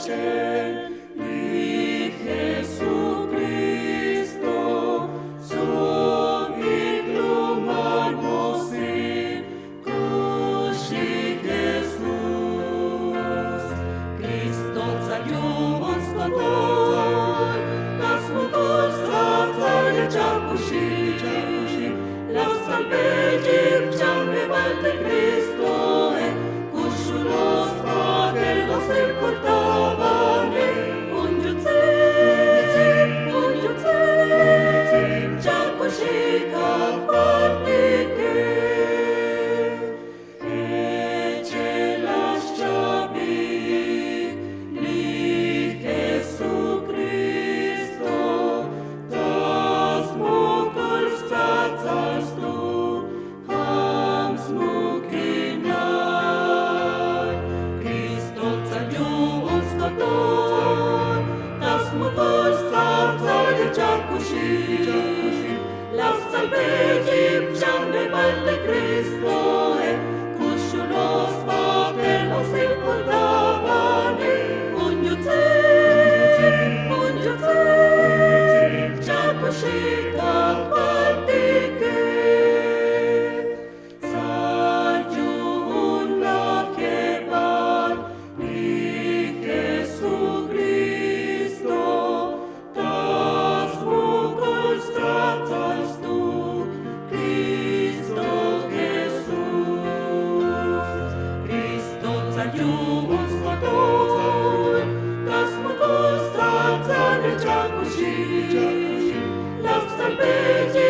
pace, di Jesucristo, sovit lumar mosim, cushi Jesus. Christos adiumus totor, nas mutos razale jacushi, las salvegim jambe valte Cristo, cushulos pateros el portavane, ungiuțim, jacushi caparnice, ecelas jabi, ni Jesucristo, das mucul stațas tu, ham smucinai, Christos adiumus totor, das mucul stațale jacushi, las salvegim jambe valte Cristo, cushulos pateros el portavane, ungiuțim, jacushi caparnice, sagiun lachebat, ni Jesucristo, das mucul stațas tu, Cristo Jesus. Christos adiumus totor, das mucul stațale jacushi, las salvegim